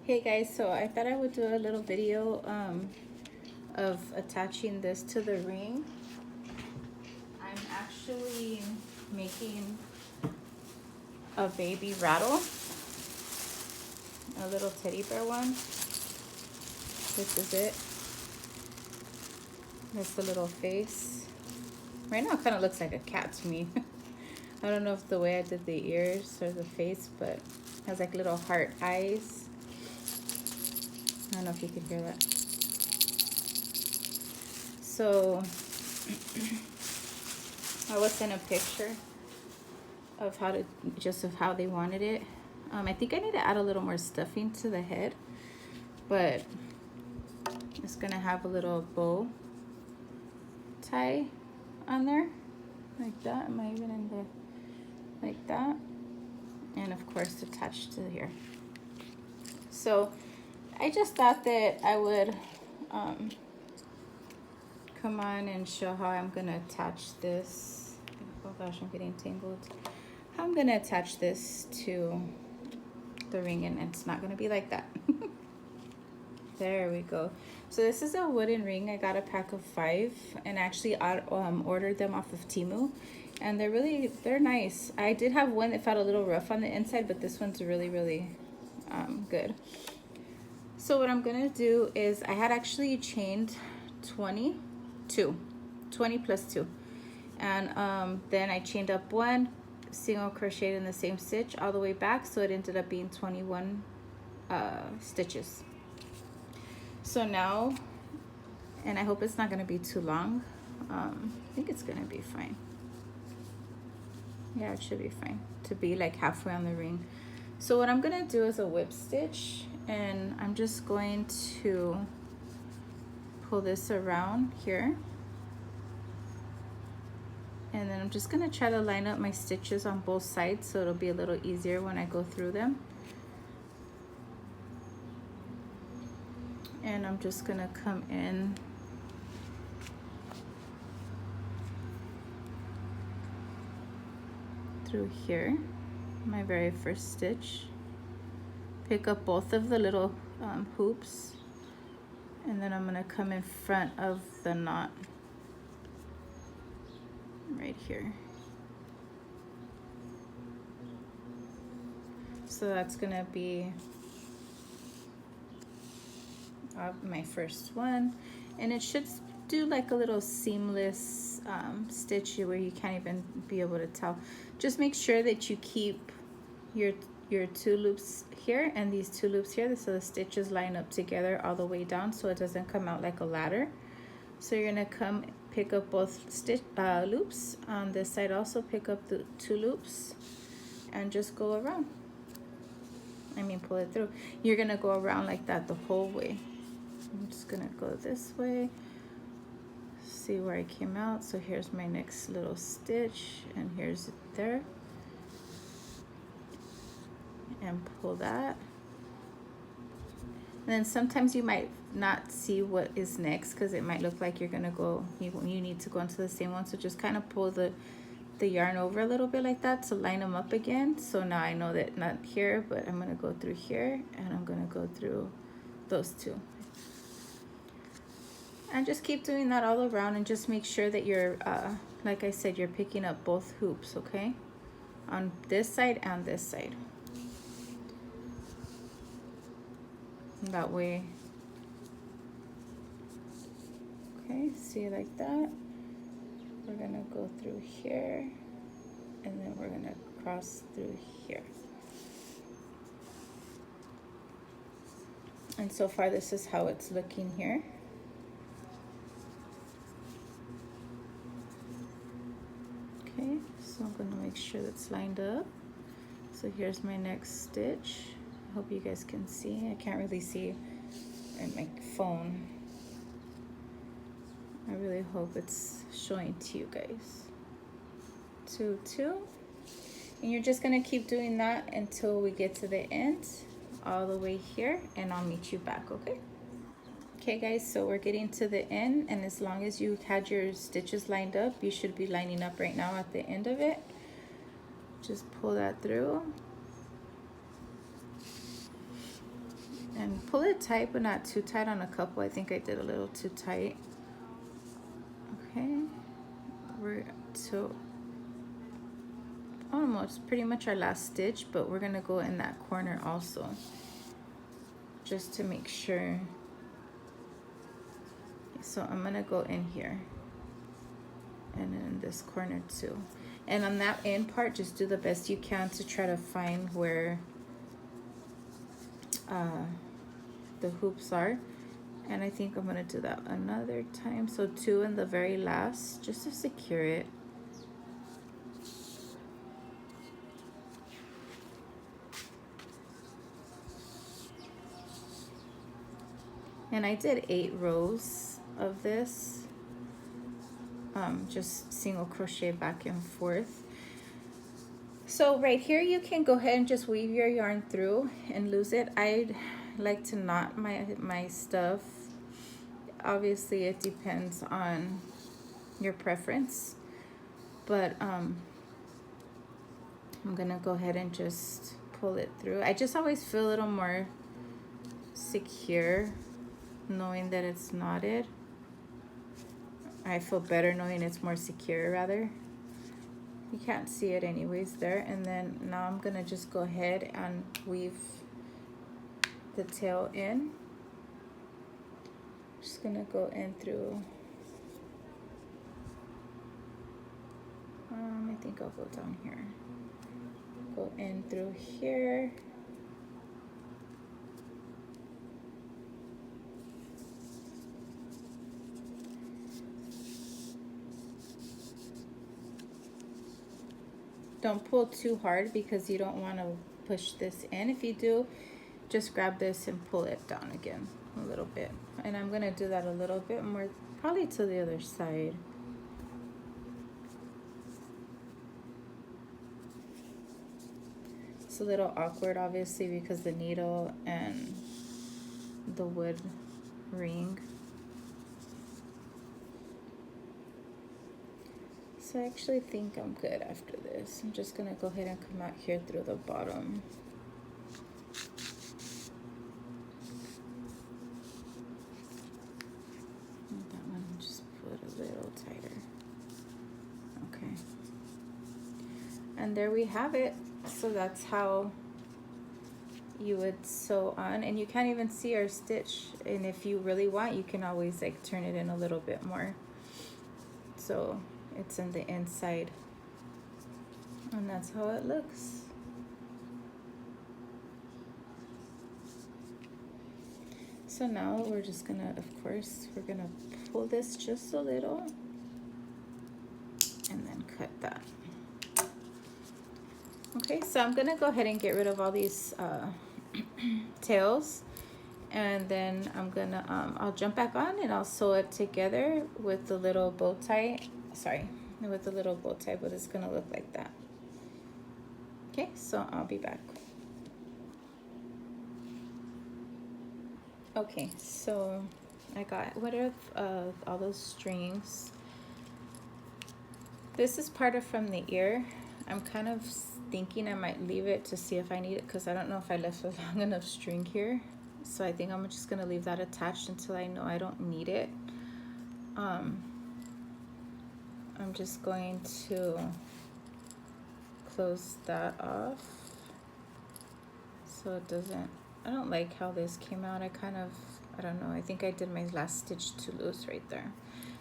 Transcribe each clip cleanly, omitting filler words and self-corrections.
Hey guys, so I thought I would do a little video of attaching this to the ring. I'm actually making a baby rattle, a little teddy bear one. This is it. That's the little face. Right now it kind of looks like a cat to me. I don't know if the way I did the ears or the face, but it has like little heart eyes. I don't know if you can hear that. So I was sent a picture of how they wanted it. I think I need to add a little more stuffing to the head, but it's gonna have a little bow tie on there, like that. Am I even in the, like that? And of course attached to here. So I just thought that I would come on and show how I'm gonna attach this. Oh gosh, I'm getting tangled. How I'm gonna attach this to the ring, and it's not gonna be like that. There we go. So this is a wooden ring. I got a pack of 5 and actually ordered them off of Temu, and they're nice. I did have one that felt a little rough on the inside, but this one's really good. So what I'm gonna do is I had actually chained 20 plus 2, and then I chained up 1, single crocheted in the same stitch all the way back, so it ended up being 21 stitches. So now, and I hope it's not gonna be too long. I think it's gonna be fine. Yeah, it should be fine to be like halfway on the ring. So what I'm gonna do is a whip stitch, and I'm just going to pull this around here, and then I'm just gonna try to line up my stitches on both sides so it'll be a little easier when I go through them. And I'm just gonna come in through here, my very first stitch, pick up both of the little hoops, and then I'm gonna come in front of the knot right here. So that's gonna be my first one, and it should do like a little seamless stitch where you can't even be able to tell. Just make sure that you keep your 2 loops here and these 2 loops here, so the stitches line up together all the way down, so it doesn't come out like a ladder. So you're gonna come pick up both loops on this side, also pick up the 2 loops, and just go around. I mean, pull it through. You're gonna go around like that the whole way. I'm just gonna go this way, see where I came out. So here's my next little stitch, and here's it there, and pull that. And then sometimes you might not see what is next because it might look like you're gonna go, you need to go into the same one. So just kind of pull the yarn over a little bit like that to line them up again. So now I know that not here, but I'm gonna go through here, and I'm gonna go through those 2. And just keep doing that all around, and just make sure that you're, like I said, you're picking up both hoops, okay? On this side and this side. That way, okay, see, like that. We're gonna go through here, and then we're gonna cross through here. And so far, this is how it's looking here. Okay, so I'm gonna make sure that's lined up. So here's my next stitch. I hope you guys can see. I can't really see in my phone. I really hope it's showing to you guys. 2, 2. And you're just gonna keep doing that until we get to the end, all the way here, and I'll meet you back, okay? Okay guys, so we're getting to the end, and as long as you had your stitches lined up, you should be lining up right now at the end of it. Just pull that through. And pull it tight, but not too tight on a couple. I think I did a little too tight. Okay, we're to almost pretty much our last stitch, but we're gonna go in that corner also, just to make sure. So I'm gonna go in here and in this corner too. And on that end part, just do the best you can to try to find where the hoops are. And I think I'm gonna do that another time. So 2 in the very last, just to secure it. And I did 8 rows of this, just single crochet back and forth. So right here, you can go ahead and just weave your yarn through and lose it. I'd like to knot my stuff. Obviously, it depends on your preference, but I'm gonna go ahead and just pull it through. I just always feel a little more secure knowing that it's knotted. I feel better knowing it's more secure, rather. You can't see it anyways there. And then now I'm gonna just go ahead and weave the tail in. Just gonna go in through, I think I'll go down here. Go in through here. Don't pull too hard because you don't want to push this in. If you do, just grab this and pull it down again a little bit. And I'm going to do that a little bit more, probably to the other side. It's a little awkward, obviously, because the needle and the wood ring. So I actually think I'm good after this. I'm just gonna go ahead and come out here through the bottom. And that one, just put a little tighter. Okay. And there we have it. So that's how you would sew on, and you can't even see our stitch. And if you really want, you can always like turn it in a little bit more. So it's in the inside, and that's how it looks. So now we're just gonna, of course, we're gonna pull this just a little and then cut that. Okay, so I'm gonna go ahead and get rid of all these tails, and then I'm gonna I'll jump back on and I'll sew it together with the little bow tie. Sorry, with the little bow tie, but it's gonna look like that. Okay, so I'll be back. Okay, so I got rid of all those strings. This is part of from the ear. I'm kind of thinking I might leave it to see if I need it, because I don't know if I left a long enough string here. So I think I'm just gonna leave that attached until I know I don't need it. I'm just going to close that off so it doesn't, I don't like how this came out. I don't know, I think I did my last stitch too loose right there.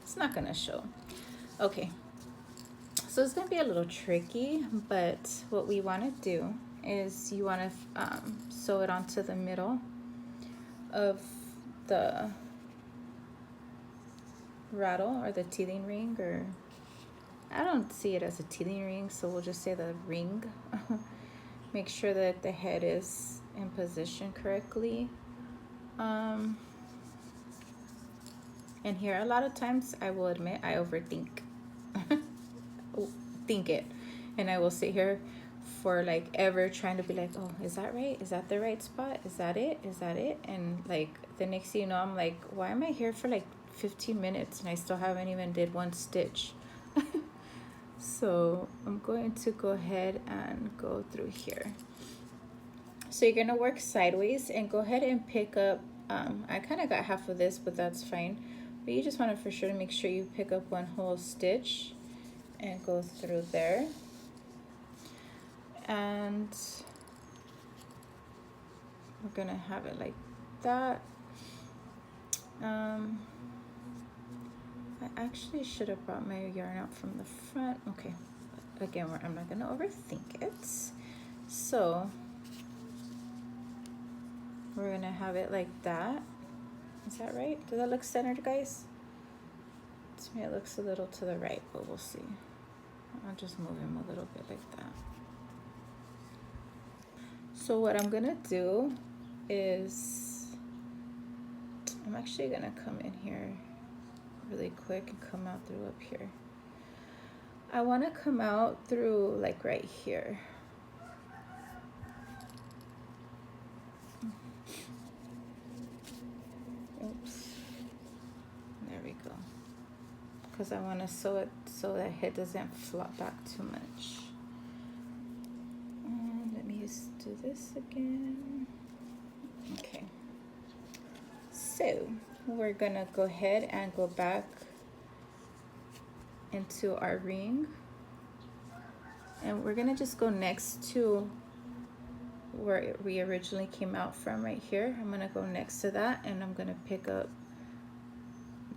It's not gonna show. Okay, so it's gonna be a little tricky, but what we wanna do is you wanna sew it onto the middle of the rattle or the teething ring, or I don't see it as a teething ring, so we'll just say the ring. Make sure that the head is in position correctly. And here, a lot of times, I will admit, I overthink. Think it. And I will sit here for like ever trying to be like, oh, is that right? Is that the right spot? Is that it? Is that it? And like the next thing you know, I'm like, why am I here for like 15 minutes and I still haven't even did one stitch? So I'm going to go ahead and go through here. So you're gonna work sideways and go ahead and pick up, I kind of got half of this, but that's fine. But you just want to for sure to make sure you pick up one whole stitch and go through there. And we're gonna have it like that. I actually should have brought my yarn out from the front. Okay, but again, I'm not gonna overthink it. So we're gonna have it like that. Is that right? Does that look centered, guys? To me it looks a little to the right, but we'll see. I'll just move him a little bit like that. So what I'm gonna do is, I'm actually gonna come in here really quick and come out through up here. I wanna come out through like right here. Oops, there we go. Because I wanna sew it so that it doesn't flop back too much. Let me just do this again. Okay. So we're gonna go ahead and go back into our ring, and we're gonna just go next to where we originally came out from right here. I'm gonna go next to that, and I'm gonna pick up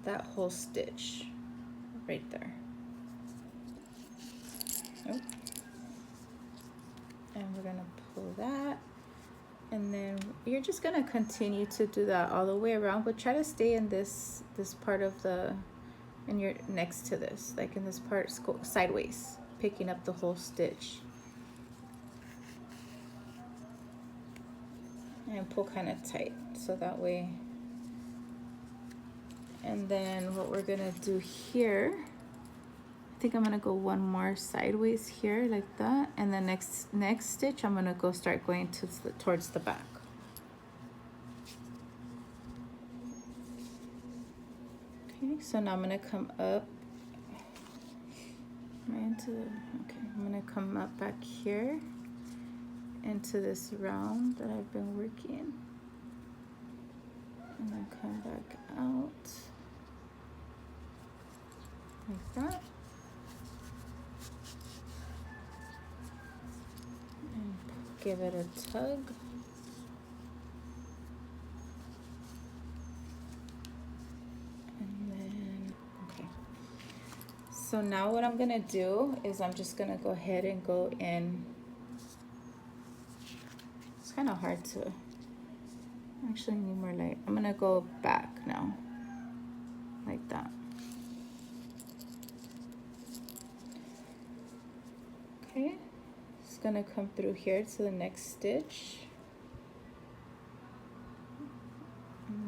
that whole stitch right there. Oh. And we're gonna pull that, and then you're just gonna continue to do that all the way around, but try to stay in this part of the, and you're next to this, like in this part, sideways, picking up the whole stitch, and pull kind of tight so that way. And then what we're gonna do here, I think I'm gonna go one more sideways here like that, and then next stitch I'm gonna go start going towards the back. Okay, so now I'm gonna come up right into the, okay, I'm gonna come up back here into this round that I've been working, and then come back out like that. And give it a tug. And then, okay. So now what I'm gonna do is I'm just gonna go ahead and go in. It's kind of hard to, actually need more light. I'm gonna go back now, like that. Okay, it's gonna come through here to the next stitch,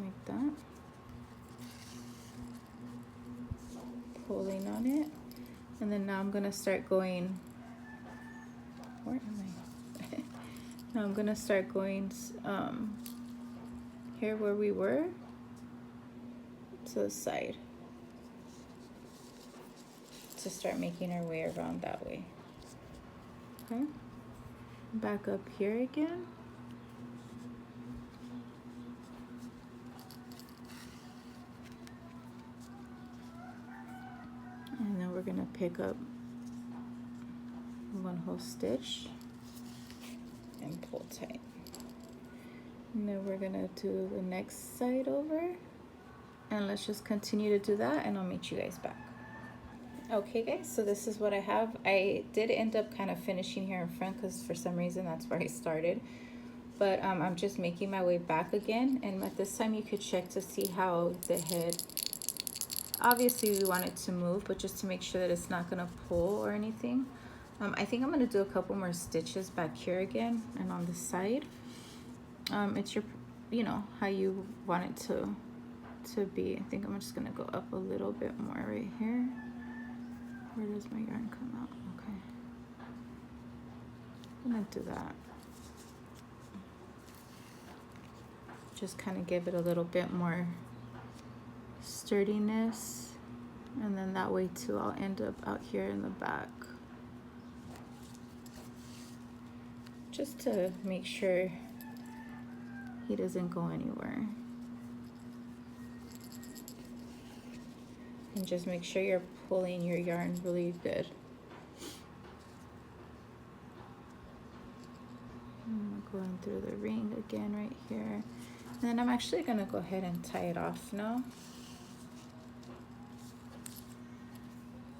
like that, pulling on it, and then now I'm gonna start going, where am I? Now I'm gonna start going here where we were, to the side, to start making our way around that way. Okay, back up here again. And then we're gonna pick up one whole stitch and pull tight. And then we're gonna do the next side over, and let's just continue to do that, and I'll meet you guys back. Okay guys, so this is what I have. I did end up kind of finishing here in front because for some reason that's where I started, but I'm just making my way back again, and at this time you could check to see how the head, obviously we want it to move, but just to make sure that it's not gonna pull or anything. I think I'm gonna do a couple more stitches back here again and on the side. It's your, you know, how you want it to be. I think I'm just gonna go up a little bit more right here. Where does my yarn come out? Okay, I'm gonna do that. Just kind of give it a little bit more sturdiness, and then that way too I'll end up out here in the back, just to make sure he doesn't go anywhere. And just make sure you're pulling your yarn really good. I'm going through the ring again right here. And then I'm actually gonna go ahead and tie it off now.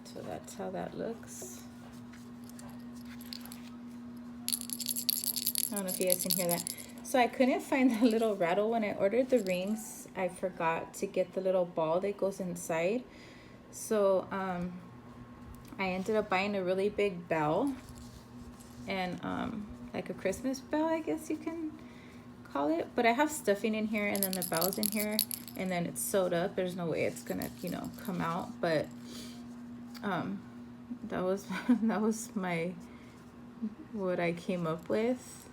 So that's how that looks. I don't know if you guys can hear that. So I couldn't find that little rattle when I ordered the rings. I forgot to get the little ball that goes inside. So I ended up buying a really big bell, and like a Christmas bell, I guess you can call it. But I have stuffing in here, and then the bell's in here, and then it's sewed up. There's no way it's gonna, you know, come out. But that was that was what I came up with.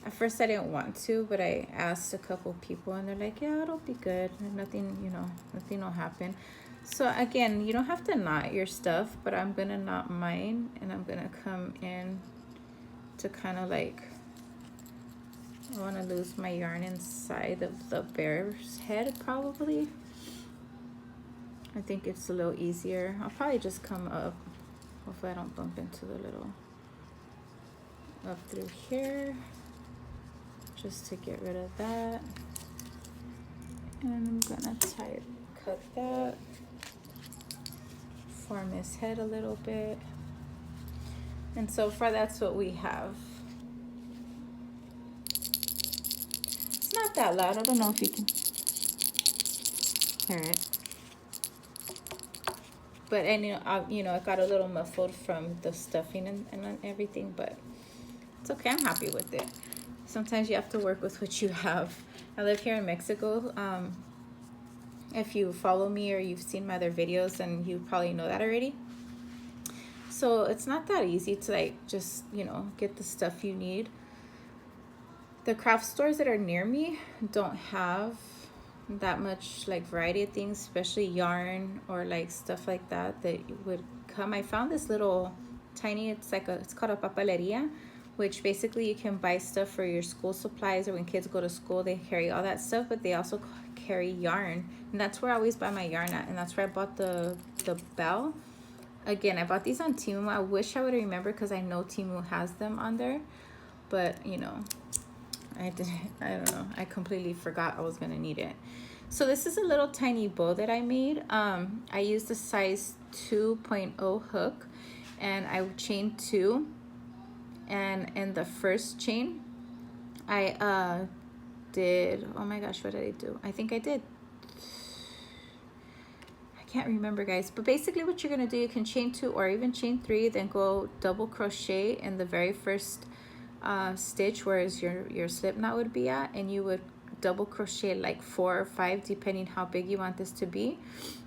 At first I didn't want to, but I asked a couple people, and they're like, yeah, it'll be good. Nothing, you know, nothing will happen. So again, you don't have to knot your stuff, but I'm gonna knot mine, and I'm gonna come in to kind of like, I want to lose my yarn inside of the bear's head probably. I think it's a little easier. I'll probably just come up. Hopefully I don't bump into the little, up through here, just to get rid of that. And I'm gonna cut that, form his head a little bit. And so far that's what we have. It's not that loud. I don't know if you can hear it. But and you know, it got a little muffled from the stuffing and everything, but it's okay. I'm happy with it. Sometimes you have to work with what you have. I live here in Mexico. If you follow me or you've seen my other videos, then you probably know that already. So it's not that easy to like just, you know, get the stuff you need. The craft stores that are near me don't have that much like variety of things, especially yarn or like stuff like that would come. I found this little tiny, it's called a papeleria, which basically you can buy stuff for your school supplies, or when kids go to school they carry all that stuff, but they also carry yarn, and that's where I always buy my yarn at, and that's where I bought the bell. Again, I bought these on Temu. I wish I would remember, because I know Temu has them on there, but you know, I don't know, I completely forgot I was gonna need it. So this is a little tiny bow that I made. I used a size 2.0 hook, and I chained 2, and in the first chain I did, oh my gosh, what did I do? I think I can't remember, guys, but basically what you're gonna do, you can chain 2 or even chain 3, then go double crochet in the very first stitch, whereas your slip knot would be at, and you would double crochet like 4 or 5 depending how big you want this to be,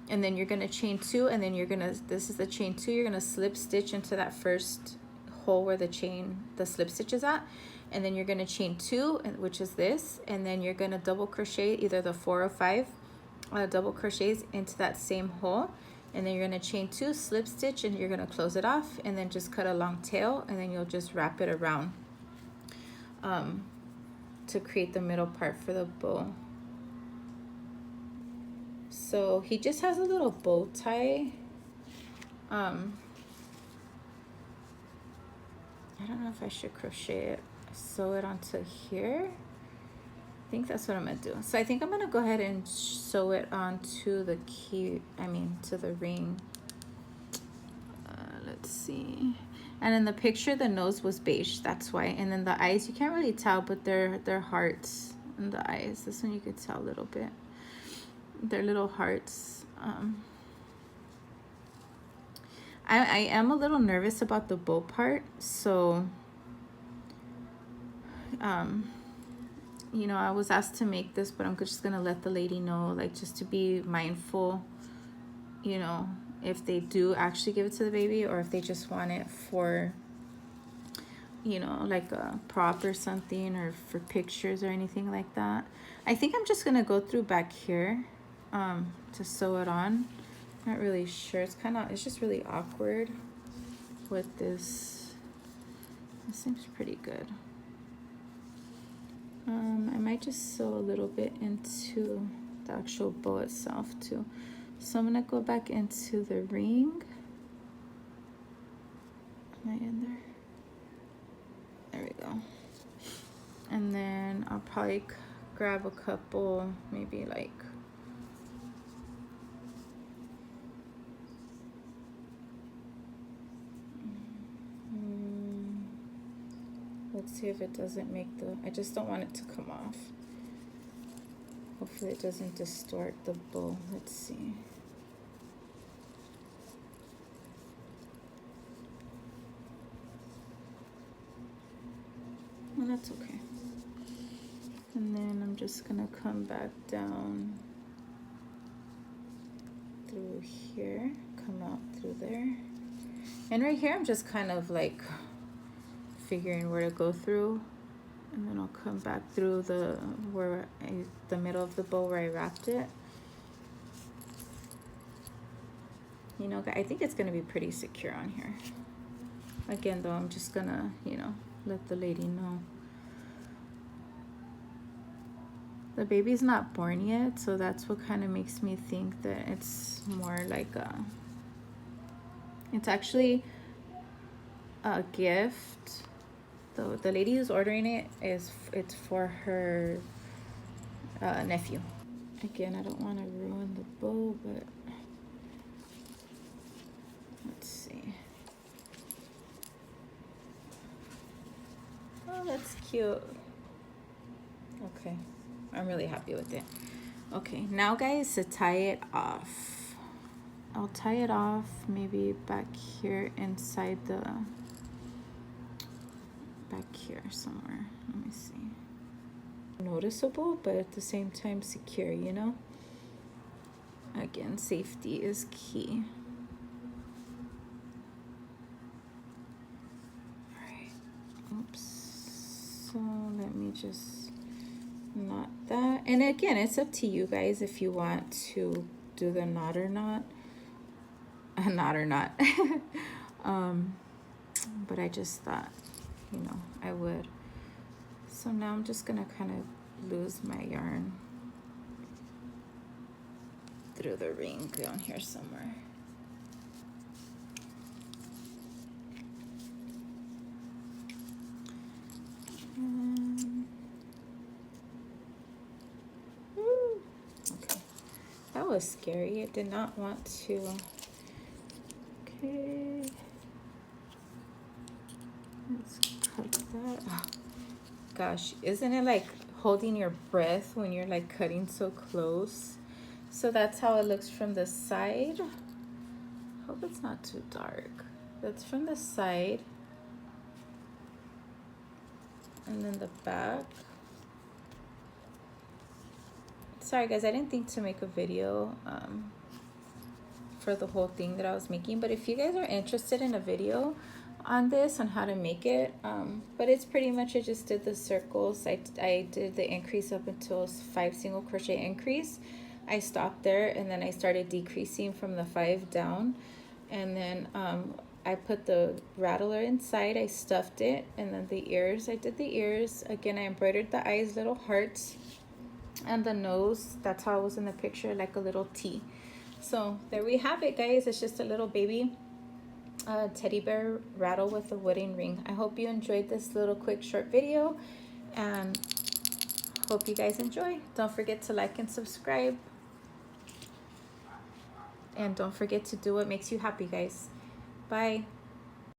and then you're gonna chain 2, and then you're gonna, this is the chain 2, you're gonna slip stitch into that first hole where the slip stitch is at, and then you're gonna chain 2, which is this, and then you're gonna double crochet either the 4 or 5 double crochets into that same hole, and then you're gonna chain 2, slip stitch, and you're gonna close it off, and then just cut a long tail, and then you'll just wrap it around to create the middle part for the bow. So he just has a little bow tie. I don't know if I should crochet it, sew it onto here. I think that's what I'm gonna do. So I think I'm gonna go ahead and sew it onto the to the ring. Let's see. And in the picture, the nose was beige, that's why. And then the eyes, you can't really tell, but they're hearts in the eyes. This one you could tell a little bit. They're little hearts. I am a little nervous about the bow part, so you know, I was asked to make this, but I'm just gonna let the lady know, like, just to be mindful, you know, if they do actually give it to the baby, or if they just want it for, you know, like a prop or something, or for pictures or anything like that. I think I'm just gonna go through back here to sew it on. Not really sure. It's just really awkward with this. This seems pretty good. I might just sew a little bit into the actual bow itself too. So I'm gonna go back into the ring. Am I in there? There we go. And then I'll probably grab a couple, maybe like let's see if it doesn't make the, I just don't want it to come off. Hopefully it doesn't distort the bow. Let's see. Well, that's okay. And then I'm just gonna come back down through here, come out through there. And right here, I'm just kind of like figuring where to go through. And then I'll come back through the middle of the bow where I wrapped it. You know, I think it's gonna be pretty secure on here. Again, though, I'm just gonna, you know, let the lady know. The baby's not born yet, so that's what kind of makes me think that it's more like it's actually a gift. Though the lady who's ordering it it's for her nephew. Again, I don't want to ruin the bow, but let's see. Oh, that's cute. Okay, I'm really happy with it. Okay, now guys, to tie it off, I'll tie it off maybe back here inside the, back here somewhere. Let me see. Noticeable, but at the same time secure, you know? Again, safety is key. All right. Oops. So let me just knot that. And again, it's up to you guys if you want to do the knot or not. A knot or not. But I just thought, you know, I would. So now I'm just gonna kind of lose my yarn through the ring down here somewhere. Okay, that was scary. I did not want to. Okay, let's cut that. Oh, gosh, isn't it like holding your breath when you're like cutting so close? So that's how it looks from the side. Hope it's not too dark. That's from the side. And then the back. Sorry guys, I didn't think to make a video for the whole thing that I was making, but if you guys are interested in a video on this, on how to make it, but it's pretty much, I just did the circles. I did the increase up until 5 single crochet increase. I stopped there and then I started decreasing from the 5 down, and then I put the rattler inside, I stuffed it, and then the ears, I did the ears again. I embroidered the eyes, little hearts, and the nose, that's how it was in the picture, like a little T. So there we have it guys. It's just a little baby teddy bear rattle with a wooden ring. I hope you enjoyed this little quick short video, and hope you guys enjoy. Don't forget to like and subscribe, and don't forget to do what makes you happy guys. Bye.